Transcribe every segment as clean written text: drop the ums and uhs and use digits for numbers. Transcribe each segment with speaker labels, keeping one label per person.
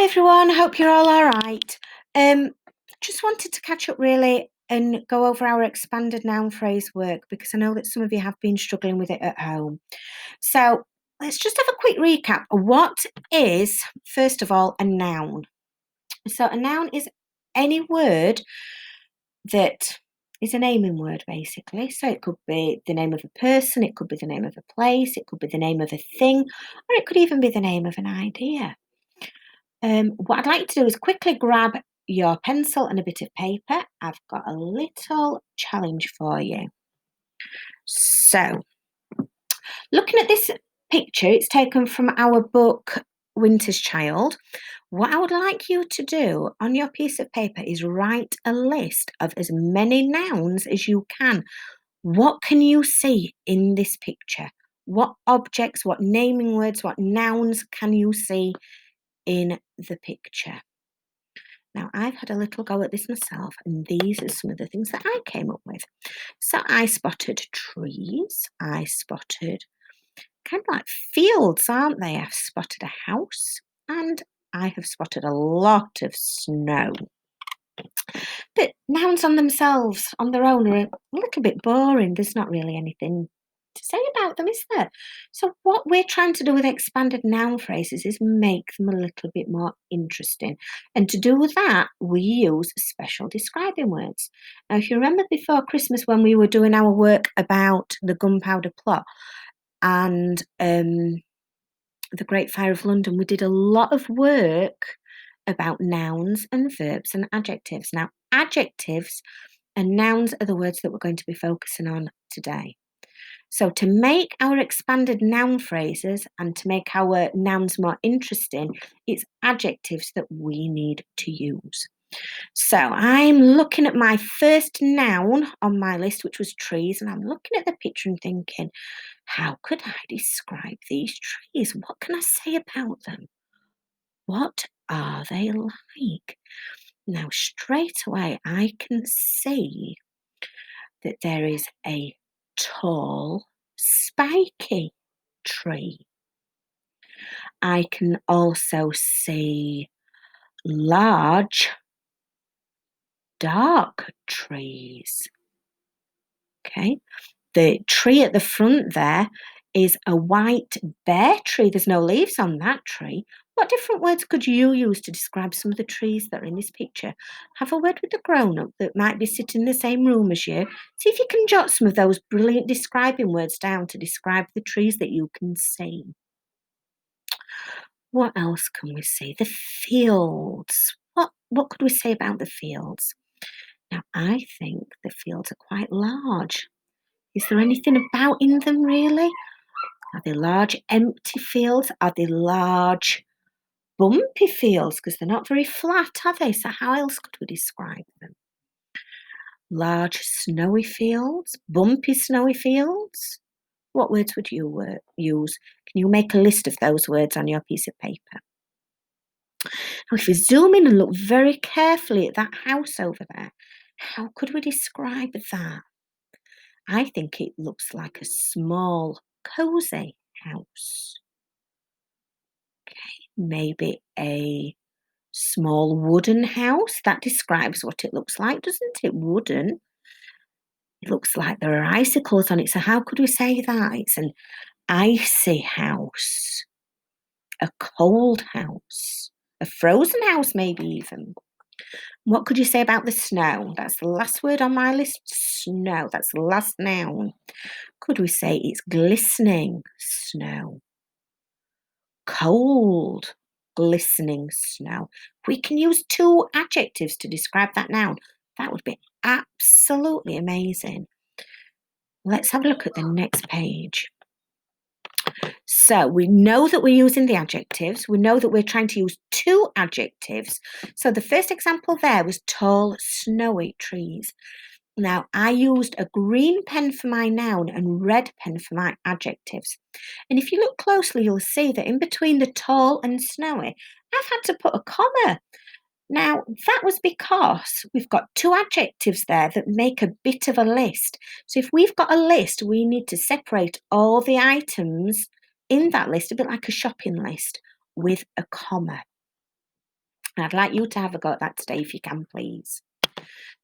Speaker 1: Everyone, hope you're all right. Just wanted to catch up really and go over our expanded noun phrase work because I know that some of you have been struggling with it at home. So let's just have a quick recap. What is, first of all, a noun? So a noun is any word that is a naming word, basically. So it could be the name of a person, it could be the name of a place, it could be the name of a thing, or it could even be the name of an idea. What I'd like to do is quickly grab your pencil and a bit of paper. I've got a little challenge for you. So, looking at this picture, it's taken from our book Winter's Child. What I would like you to do on your piece of paper is write a list of as many nouns as you can. What can you see in this picture? What objects, what naming words, what nouns can you see in the picture? Now, I've had a little go at this myself, and these are some of the things that I came up with. So I spotted trees, I spotted kind of like fields, aren't they? I've spotted a house, and I have spotted a lot of snow. But nouns on themselves, on their own, are a little bit boring. There's not really anything to say about them, is there? So what we're trying to do with expanded noun phrases is make them a little bit more interesting. And to do that, we use special describing words. Now, if you remember before Christmas when we were doing our work about the Gunpowder Plot and the Great Fire of London, we did a lot of work about nouns and verbs and adjectives. Now, adjectives and nouns are the words that we're going to be focusing on today. So, to make our expanded noun phrases and to make our nouns more interesting, it's adjectives that we need to use. So, I'm looking at my first noun on my list, which was trees, and I'm looking at the picture and thinking, how could I describe these trees? What can I say about them? What are they like? Now, straight away, I can see that there is a tall, spiky tree. I can also see large, dark trees. Okay, the tree at the front there is a white bare tree. There's no leaves on that tree. What different words could you use to describe some of the trees that are in this picture? Have a word with the grown-up that might be sitting in the same room as you. See if you can jot some of those brilliant describing words down to describe the trees that you can see. What else can we see? The fields. What could we say about the fields? Now, I think the fields are quite large. Is there anything about in them really? Are they large empty fields? Are they large bumpy fields? Because they're not very flat, are they? So how else could we describe them? Large snowy fields? Bumpy snowy fields? What words would you use? Can you make a list of those words on your piece of paper? Now, if you zoom in and look very carefully at that house over there, how could we describe that? I think it looks like a small, cosy house. Okay, maybe a small wooden house. That describes what it looks like, doesn't it? Wooden. It looks like there are icicles on it. So how could we say that? It's an icy house, a cold house, a frozen house, maybe even. What could you say about the snow? That's the last word on my list. Snow. That's the last noun. Could we say it's glistening snow? Cold, glistening snow. We can use two adjectives to describe that noun. That would be absolutely amazing. Let's have a look at the next page. So we know that we're using the adjectives. We know that we're trying to use two adjectives. So the first example there was tall, snowy trees. Now, I used a green pen for my noun and red pen for my adjectives. And if you look closely, you'll see that in between the tall and snowy, I've had to put a comma. Now, that was because we've got two adjectives there that make a bit of a list. So if we've got a list, we need to separate all the items in that list, a bit like a shopping list, with a comma. I'd like you to have a go at that today if you can, please.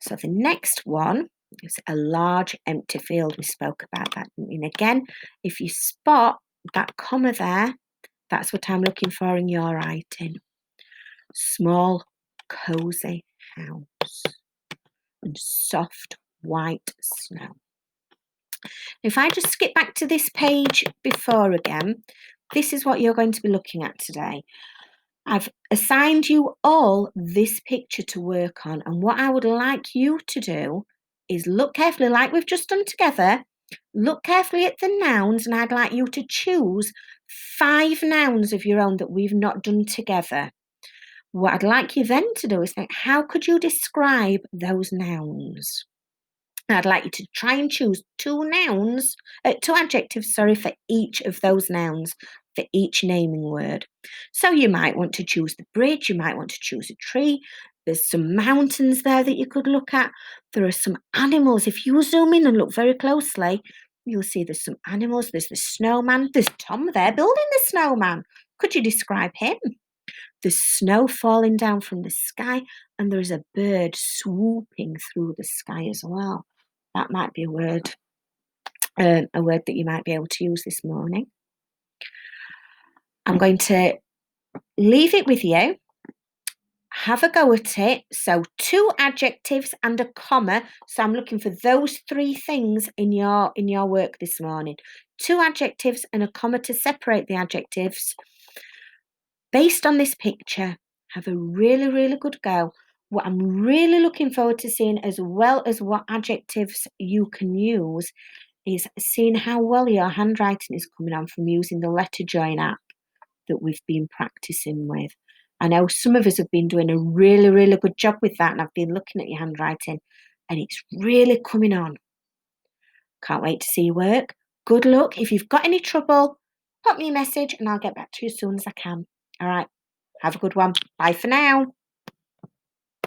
Speaker 1: So the next one is a large empty field. We spoke about that. And again, if you spot that comma there, that's what I'm looking for in your writing. Small, cosy house and soft white snow. If I just skip back to this page before again, this is what you're going to be looking at today. I've assigned you all this picture to work on, and what I would like you to do is look carefully, like we've just done together, look carefully at the nouns, and I'd like you to choose 5 nouns of your own that we've not done together. What I'd like you then to do is think, how could you describe those nouns? And I'd like you to try and choose 2 adjectives, for each of those nouns, for each naming word. So you might want to choose the bridge, you might want to choose a tree. There's some mountains there that you could look at. There are some animals. If you zoom in and look very closely, you'll see there's some animals. There's the snowman. There's Tom there building the snowman. Could you describe him? There's snow falling down from the sky, and there's a bird swooping through the sky as well. That might be a word that you might be able to use this morning. I'm going to leave it with you. Have a go at it. So 2 adjectives and a comma. So I'm looking for those 3 things in your work this morning. 2 adjectives and a comma to separate the adjectives. Based on this picture, have a really, really good go. What I'm really looking forward to seeing, as well as what adjectives you can use, is seeing how well your handwriting is coming on from using the letter join app that we've been practicing with. I know some of us have been doing a really, really good job with that, and I've been looking at your handwriting, and it's really coming on. Can't wait to see your work. Good luck. If you've got any trouble, pop me a message and I'll get back to you as soon as I can. All right. Have a good one. Bye for now.